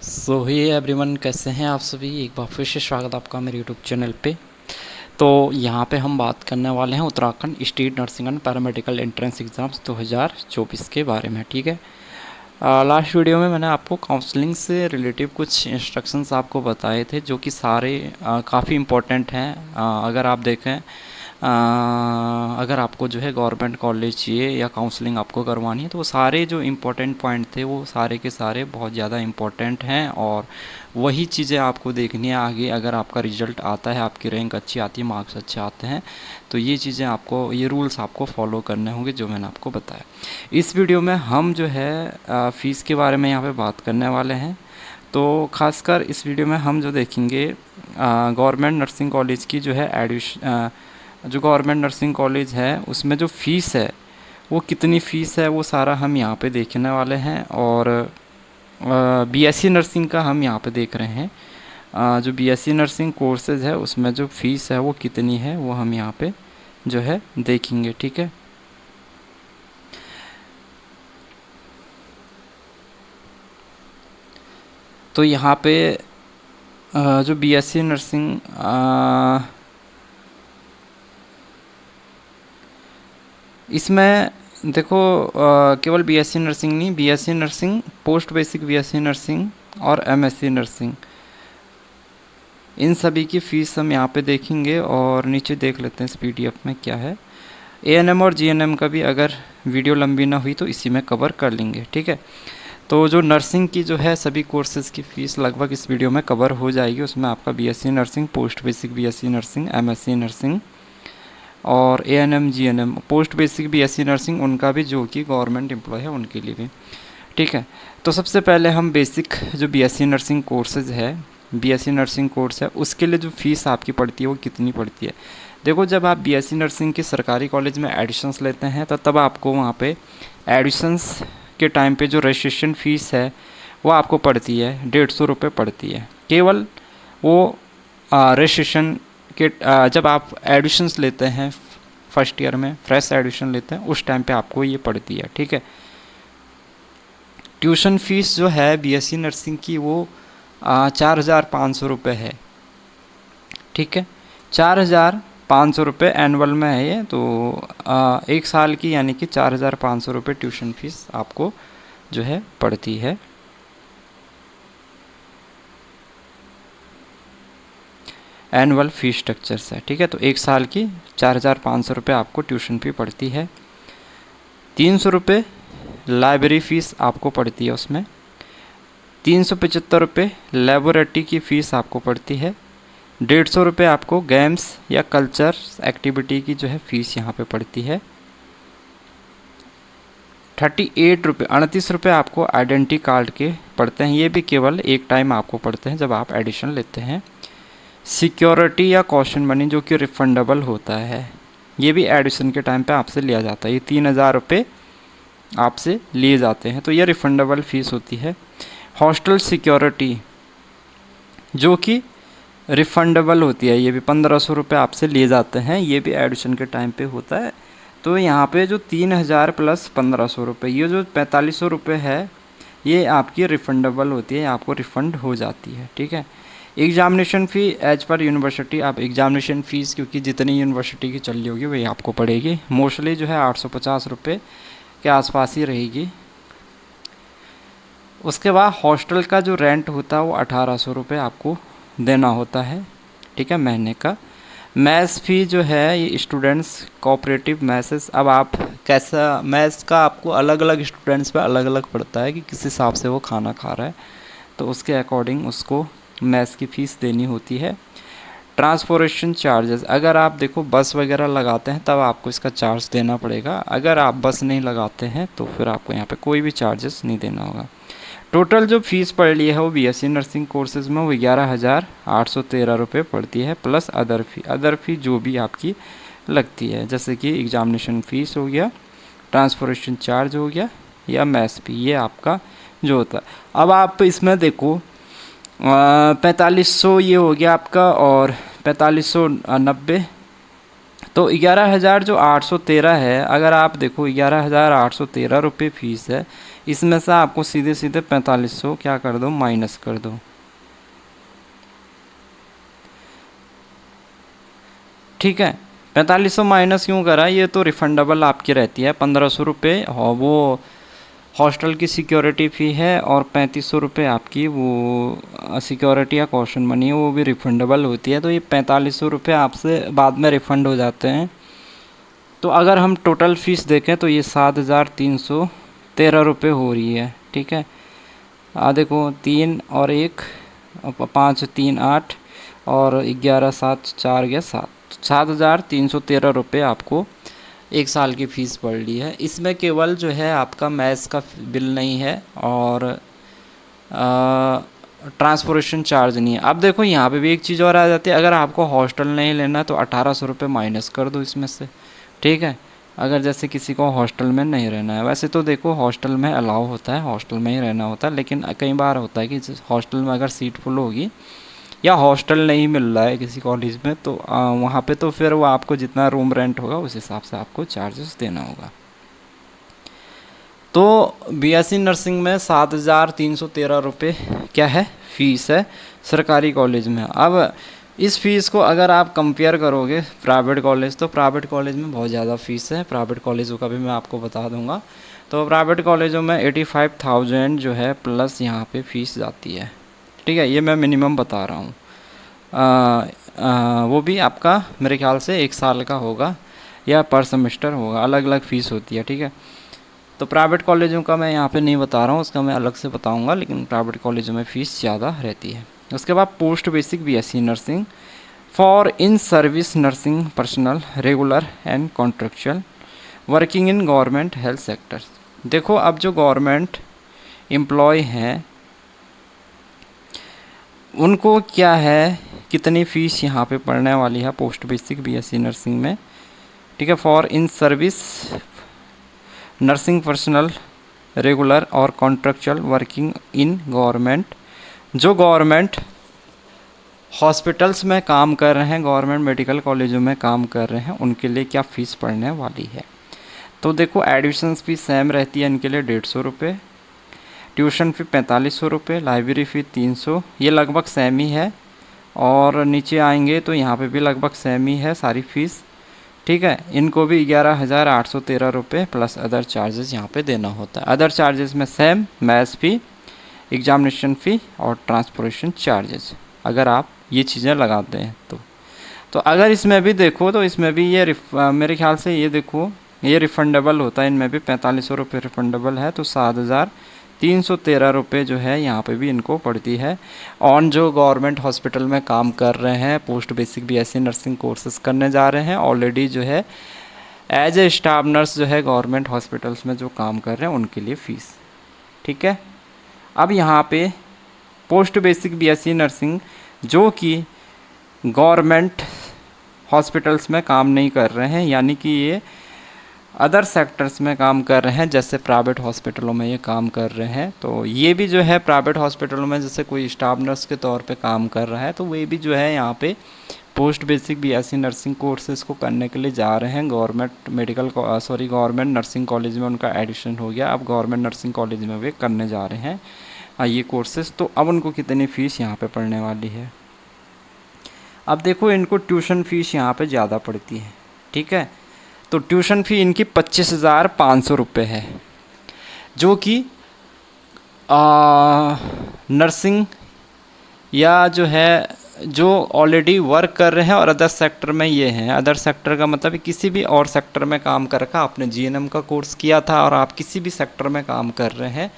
सो ही everyone, कैसे हैं आप सभी। एक बार फिर से स्वागत आपका मेरे यूट्यूब चैनल पे। तो यहाँ पे हम बात करने वाले हैं Uttarakhand state nursing and paramedical entrance exams 2024 के बारे में। ठीक है, लास्ट वीडियो में मैंने आपको काउंसलिंग से रिलेटिव कुछ इंस्ट्रक्शंस आपको बताए थे, जो कि सारे काफ़ी इम्पोर्टेंट हैं। अगर आप देखें, अगर आपको जो है गवर्नमेंट कॉलेज चाहिए या काउंसलिंग आपको करवानी है, तो वो सारे जो इम्पोर्टेंट पॉइंट थे वो सारे के सारे बहुत ज़्यादा इम्पोर्टेंट हैं। और वही चीज़ें आपको देखनी है आगे, अगर आपका रिजल्ट आता है, आपकी रैंक अच्छी आती है, मार्क्स अच्छे आते हैं, तो ये चीज़ें आपको, ये रूल्स आपको फॉलो करने होंगे जो मैंने आपको बताया। इस वीडियो में हम जो है फ़ीस के बारे में यहाँ पे बात करने वाले हैं। तो खासकर इस वीडियो में हम जो देखेंगे, गवर्नमेंट नर्सिंग कॉलेज की जो है एडमिशन, जो गवर्नमेंट नर्सिंग कॉलेज है उसमें जो फ़ीस है वो कितनी फ़ीस है, वो सारा हम यहाँ पे देखने वाले हैं। और बीएससी नर्सिंग का हम यहाँ पे देख रहे हैं। जो बीएससी नर्सिंग कोर्सेज है उसमें जो फ़ीस है वो कितनी है, वो हम यहाँ पे जो है देखेंगे। ठीक है, तो यहाँ पे जो बीएससी नर्सिंग, इसमें देखो, केवल बीएससी नर्सिंग नहीं, BSc nursing, post basic BSc nursing और एमएससी नर्सिंग, इन सभी की फ़ीस हम यहाँ पे देखेंगे। और नीचे देख लेते हैं इस पीडीएफ में क्या है। एएनएम और जीएनएम का भी अगर वीडियो लंबी ना हुई तो इसी में कवर कर लेंगे। ठीक है, तो जो नर्सिंग की जो है सभी कोर्सेज़ की फ़ीस लगभग इस वीडियो में कवर हो जाएगी। उसमें आपका BSc nursing, post basic BSc nursing, MSc nursing और ANM GNM, post basic BSc nursing उनका भी, जो कि गवर्नमेंट एम्प्लॉय है उनके लिए भी। ठीक है, तो सबसे पहले हम बेसिक जो बीएससी नर्सिंग कोर्सेज है, बीएससी नर्सिंग कोर्स है, उसके लिए जो फ़ीस आपकी पड़ती है वो कितनी पड़ती है। देखो, जब आप बीएससी नर्सिंग के सरकारी कॉलेज में एडमिशन्स लेते हैं तो तब आपको वहाँ पे एडमिशन्स के टाइम पे जो रजिस्ट्रेशन फ़ीस है वो आपको पड़ती है 150 रुपये पड़ती है केवल। वो रजिस्ट्रेशन के जब आप एडमिशन्स लेते हैं फर्स्ट ईयर में, फ्रेश एडमिशन लेते हैं, उस टाइम पे आपको ये पड़ती है। ठीक है, ट्यूशन फीस जो है बीएससी नर्सिंग की वो 4,500 रुपये है। ठीक है, 4,500 रुपये एनुअल में है ये। तो एक साल की यानी कि 4,500 रुपये ट्यूशन फीस आपको जो है पड़ती है। एनुअल फी स्ट्रक्चर से। ठीक है, तो एक साल की 4,500 रुपये आपको ट्यूशन फी पड़ती है। 300 रुपये लाइब्रेरी फ़ीस आपको पड़ती है उसमें। 375 रुपये लेबोरेटरी की फ़ीस आपको पड़ती है। 150 रुपये आपको गेम्स या कल्चर एक्टिविटी की जो है फ़ीस यहाँ पे पड़ती है। 38 रुपये, 38 रुपये आपको आइडेंटिटी कार्ड के पड़ते हैं। ये भी केवल एक टाइम आपको पड़ते हैं जब आप एडिशन लेते हैं। सिक्योरिटी या कॉशन मनी जो कि रिफंडेबल होता है, ये भी एडिशन के टाइम पे आपसे लिया जाता है। ये 3,000 रुपये आपसे लिए जाते हैं, तो ये रिफंडेबल फ़ीस होती है। हॉस्टल सिक्योरिटी जो कि रिफंडेबल होती है, ये भी 1,500 रुपये आपसे लिए जाते हैं, ये भी एडिशन के टाइम पे होता है। तो यहाँ पे जो 3,000 प्लस 1,500 रुपये, ये जो 4,500 रुपये है, ये आपकी रिफंडेबल होती है, आपको रिफ़ंड हो जाती है। ठीक है, examination fee as per university, आप एग्जामिनेशन फ़ीस क्योंकि जितनी यूनिवर्सिटी की चल रही होगी वही आपको पड़ेगी। मोस्टली जो है 850 रुपये के आसपास ही रहेगी। उसके बाद हॉस्टल का जो रेंट होता है वो 1,800 रुपये आपको देना होता है। ठीक है, महीने का। मैस फ़ी जो है ये स्टूडेंट्स कोऑपरेटिव मैसेस, अब आप कैसा मैस का आपको अलग अलग स्टूडेंट्स पे अलग अलग पड़ता है कि किस हिसाब से वो खाना खा रहा है, तो उसके अकॉर्डिंग उसको मैस की फ़ीस देनी होती है। ट्रांसपोर्टेशन चार्जेस, अगर आप देखो बस वगैरह लगाते हैं तब आपको इसका चार्ज देना पड़ेगा। अगर आप बस नहीं लगाते हैं तो फिर आपको यहाँ पे कोई भी चार्जेस नहीं देना होगा। टोटल जो फीस पड़ रही है वो बीएससी नर्सिंग कोर्सेज़ में वो 11,813 रुपये पड़ती है, प्लस अदर फ़ी जो भी आपकी लगती है, जैसे कि एग्जामिनेशन फ़ीस हो गया, ट्रांसपोर्टेशन चार्ज हो गया या मैस फ़ी, ये आपका जो होता है। अब आप इसमें देखो 4,500 ये हो गया आपका, और 4,590, तो 11,000 जो 813 है, अगर आप देखो 11,813 रुपये फ़ीस है, इसमें से आपको सीधे सीधे 4500 क्या कर दो, माइनस कर दो। ठीक है, 4500 माइनस क्यों करा, ये तो रिफंडेबल आपकी रहती है 1500 रुपये, और वो हॉस्टल की सिक्योरिटी फ़ी है, और 3500 रुपये आपकी वो सिक्योरिटी या कॉशन मनी है, वो भी रिफंडेबल होती है। तो ये 4500 रुपये आपसे बाद में रिफ़ंड हो जाते हैं। तो अगर हम टोटल फ़ीस देखें तो ये 7313 रुपये हो रही है। ठीक है, देखो 3 और 1 5 3 8 और 11 7 4 गया 7, 7313 रुपये आपको एक साल की फ़ीस पड़ रही है। इसमें केवल जो है आपका मैथ्स का बिल नहीं है और ट्रांसपोर्टेशन चार्ज नहीं है। अब देखो यहाँ पे भी एक चीज़ और आ जाती है, अगर आपको हॉस्टल नहीं लेना तो 1800 रुपये माइनस कर दो इसमें से। ठीक है, अगर जैसे किसी को हॉस्टल में नहीं रहना है, वैसे तो देखो हॉस्टल में अलाउ होता है, हॉस्टल में ही रहना होता है, लेकिन कई बार होता है कि हॉस्टल में अगर सीट फुल होगी या हॉस्टल नहीं मिल रहा है किसी कॉलेज में, तो वहाँ पे तो फिर वो आपको जितना रूम रेंट होगा उस हिसाब से आपको चार्जेस देना होगा। तो बीएससी नर्सिंग में 7313 रुपये क्या है, फ़ीस है सरकारी कॉलेज में। अब इस फ़ीस को अगर आप कंपेयर करोगे प्राइवेट कॉलेज, तो प्राइवेट कॉलेज में बहुत ज़्यादा फ़ीस है। प्राइवेट कॉलेजों का भी मैं आपको बता दूंगा। तो प्राइवेट कॉलेजों में 85,000 जो है प्लस यहाँ पे फ़ीस जाती है। ठीक है, ये मैं मिनिमम बता रहा हूँ। वो भी आपका मेरे ख्याल से 1 साल का होगा या पर सेमेस्टर होगा, अलग अलग फ़ीस होती है। ठीक है, तो प्राइवेट कॉलेजों का मैं यहाँ पे नहीं बता रहा हूँ, उसका मैं अलग से बताऊँगा, लेकिन प्राइवेट कॉलेजों में फ़ीस ज़्यादा रहती है। उसके बाद post basic BSc nursing for in service nursing personal regular and contractual working in government health sector. देखो अब जो गवर्नमेंट एम्प्लॉय हैं उनको क्या है, कितनी फ़ीस यहाँ पे पड़ने वाली है पोस्ट बेसिक बीएससी नर्सिंग में। ठीक है, for in service nursing personal regular और कॉन्ट्रेक्चुअल वर्किंग इन गवर्नमेंट, जो गवर्नमेंट हॉस्पिटल्स में काम कर रहे हैं, गवर्नमेंट मेडिकल कॉलेजों में काम कर रहे हैं, उनके लिए क्या फ़ीस पड़ने वाली है। तो देखो एडमिशन फ़ीस सेम रहती है इनके लिए 150 रुपये, ट्यूशन फ़ी 4500 रुपये, लाइब्रेरी फ़ी 300, ये लगभग सेम ही है। और नीचे आएंगे तो यहाँ पे भी लगभग सेम ही है सारी फ़ीस। ठीक है, इनको भी 11,813 रुपये प्लस अदर चार्जेस यहाँ पे देना होता है। अदर चार्जेस में सेम मैथ्स फ़ी, एग्जामिनेशन फ़ी और ट्रांसपोर्टेशन चार्जेस अगर आप ये चीज़ें लगाते हैं तो अगर इसमें भी देखो तो इसमें भी ये मेरे ख्याल से ये देखो ये रिफ़ंडेबल होता है, इनमें भी 4500 रुपये रिफ़ंडेबल है। तो 7313 रुपये जो है यहाँ पे भी इनको पड़ती है ऑन जो गवर्नमेंट हॉस्पिटल में काम कर रहे हैं, post basic BSc nursing courses करने जा रहे हैं, ऑलरेडी जो है एज ए स्टाफ नर्स जो है गवर्नमेंट हॉस्पिटल्स में जो काम कर रहे हैं उनके लिए फ़ीस। ठीक है, अब यहाँ पे पोस्ट बेसिक बीएससी नर्सिंग जो कि गवर्नमेंट हॉस्पिटल्स में काम नहीं कर रहे हैं, यानी कि ये अदर सेक्टर्स में काम कर रहे हैं, जैसे प्राइवेट हॉस्पिटलों में ये काम कर रहे हैं, तो ये भी जो है प्राइवेट हॉस्पिटलों में जैसे कोई स्टाफ नर्स के तौर पे काम कर रहा है, तो वे भी जो है यहाँ पे post basic BSc nursing courses को करने के लिए जा रहे हैं। गवर्नमेंट नर्सिंग कॉलेज में उनका एडमिशन हो गया, अब गवर्नमेंट नर्सिंग कॉलेज में वे करने जा रहे हैं ये कोर्सेज़। तो अब उनको कितनी फ़ीस यहाँ पे पड़ने वाली है। अब देखो इनको ट्यूशन फ़ीस यहाँ पे ज़्यादा पड़ती है। ठीक है, तो ट्यूशन फ़ी इनकी 25,500 रुपये है, जो कि नर्सिंग या जो है जो ऑलरेडी वर्क कर रहे हैं और अदर सेक्टर में ये हैं। अदर सेक्टर का मतलब किसी भी और सेक्टर में काम कर रखा, आपने जीएनएम का कोर्स किया था और आप किसी भी सेक्टर में काम कर रहे हैं।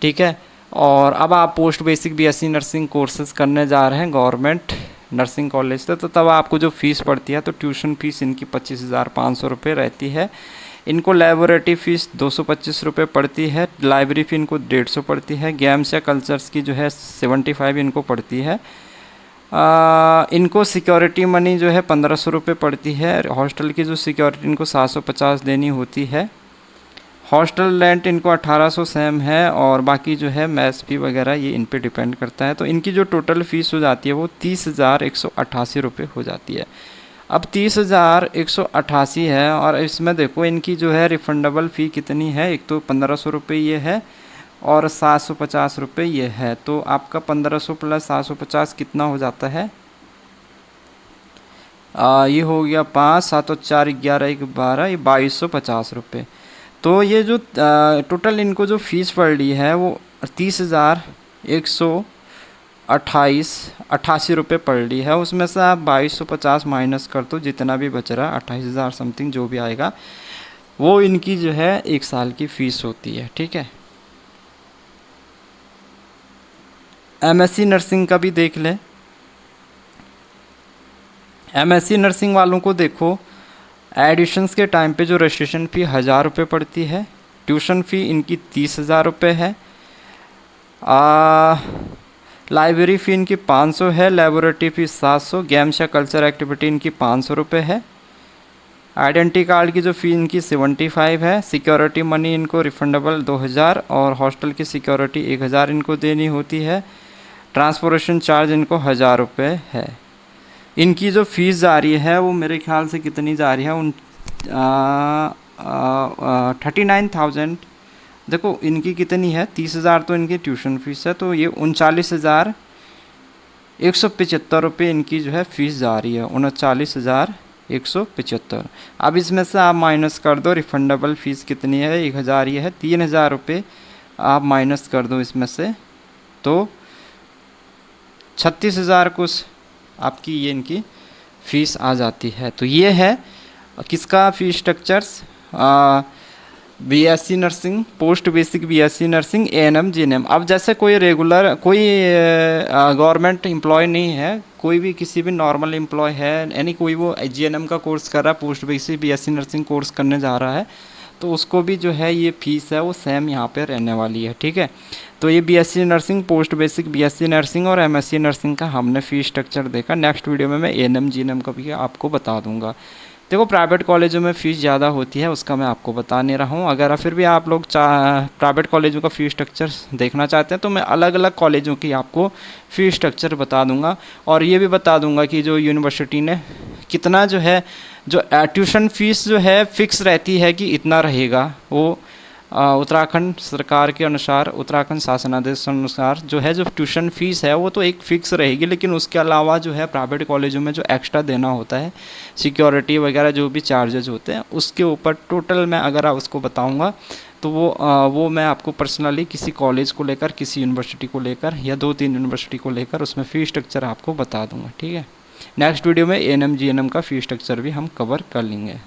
ठीक है, और अब आप post basic BSc nursing courses करने जा रहे हैं गवर्नमेंट नर्सिंग कॉलेज से, तो तब आपको जो फ़ीस पड़ती है तो ट्यूशन फ़ीस इनकी 25,500 रुपये रहती है। इनको लेबोरेटरी फ़ीस 225 रुपये पड़ती है, लाइब्रेरी फ़ी इनको 150 पड़ती है, गेम्स या कल्चर्स की जो है 75 इनको पड़ती है। इनको सिक्योरिटी मनी जो है 1500 रुपये पड़ती है, हॉस्टल की जो सिक्योरिटी इनको 750 देनी होती है, हॉस्टल रेंट इनको 1800 सेम है, और बाकी जो है मैस फी वगैरह ये इन पे डिपेंड करता है। तो इनकी जो टोटल फ़ीस हो जाती है वो 30,188 रुपये हो जाती है। अब 30,188 है, और इसमें देखो इनकी जो है रिफंडेबल फ़ी कितनी है। एक तो 1500 रुपये ये है और 750 रुपये ये है। तो आपका 1500 प्लस 750 कितना हो जाता है, ये हो गया 5, 7 और 4 11, 1 12, ये 2250 रुपये। तो ये जो टोटल इनको जो फीस पड़ रही है वो 30,188 रुपये पड़ रही है। उसमें से आप 2250 माइनस कर दो, जितना भी बच रहा है 28,000 समथिंग जो भी आएगा, वो इनकी जो है 1 साल की फ़ीस होती है। ठीक है। एमएससी नर्सिंग का भी देख लें। एमएससी नर्सिंग वालों को देखो, एडिशंस के टाइम पे जो रजिस्ट्रेशन फ़ी 1000 रुपये पड़ती है, ट्यूशन फ़ी इनकी 30,000 रुपये है, लाइब्रेरी फ़ी इनकी 500 है, लेबोरेटरी फ़ी 700, गेम्स या कल्चर एक्टिविटी इनकी 500 रुपये है, आइडेंटिटी कार्ड की जो फ़ी इनकी 75 है, सिक्योरिटी मनी इनको रिफंडेबल 2000, और हॉस्टल की सिक्योरिटी 1000 इनको देनी होती है, ट्रांसपोर्टेशन चार्ज इनको 1000 रुपये है। इनकी जो फ़ीस जा रही है वो मेरे ख्याल से कितनी जा रही है, 39,000। देखो इनकी कितनी है, 30,000 तो इनकी ट्यूशन फीस है, तो ये 39,175 रुपये इनकी जो है फ़ीस जा रही है, 39,175। अब इसमें से आप माइनस कर दो, रिफंडेबल फ़ीस कितनी है, 1000 ये है, 3,000 रुपये आप माइनस कर दो इसमें से, तो 36,000 कुछ आपकी ये इनकी फ़ीस आ जाती है। तो ये है किसका fees structures, BSc nursing, post basic BSc nursing, ANM, GNM. अब जैसे कोई रेगुलर कोई गवर्नमेंट एम्प्लॉय नहीं है, कोई भी किसी भी नॉर्मल एम्प्लॉय है, यानी कोई वो जीएनएम का कोर्स कर रहा है, post basic BSc nursing course करने जा रहा है, तो उसको भी जो है ये फ़ीस है वो सेम यहाँ पे रहने वाली है। ठीक है। तो ये BSc nursing, post basic BSc nursing और एमएससी नर्सिंग का हमने फ़ीस स्ट्रक्चर देखा। नेक्स्ट वीडियो में मैं एएनएम जीएनएम का भी आपको बता दूंगा। देखो प्राइवेट कॉलेजों में फ़ीस ज़्यादा होती है, उसका मैं आपको बता नहीं रहा हूँ। अगर फिर भी आप लोग प्राइवेट कॉलेजों का फ़ीस स्ट्रक्चर देखना चाहते हैं तो मैं अलग अलग कॉलेजों की आपको फ़ीस स्ट्रक्चर बता दूंगा, और ये भी बता दूंगा कि जो यूनिवर्सिटी ने कितना जो है, जो ट्यूशन फ़ीस जो है फ़िक्स रहती है कि इतना रहेगा, वो उत्तराखंड सरकार के अनुसार, उत्तराखंड शासनादेश अनुसार जो है, जो ट्यूशन फ़ीस है वो तो एक फ़िक्स रहेगी, लेकिन उसके अलावा जो है प्राइवेट कॉलेजों में जो एक्स्ट्रा देना होता है, सिक्योरिटी वगैरह जो भी चार्जेज होते हैं, उसके ऊपर टोटल मैं अगर आप उसको बताऊंगा तो वो मैं आपको पर्सनली किसी कॉलेज को लेकर, किसी यूनिवर्सिटी को लेकर या 2-3 यूनिवर्सिटी को लेकर उसमें फ़ीस स्ट्रक्चर आपको बता दूँगा। ठीक है। नेक्स्ट वीडियो में एएनएम जीएनएम का फ़ीस स्ट्रक्चर भी हम कवर कर लेंगे।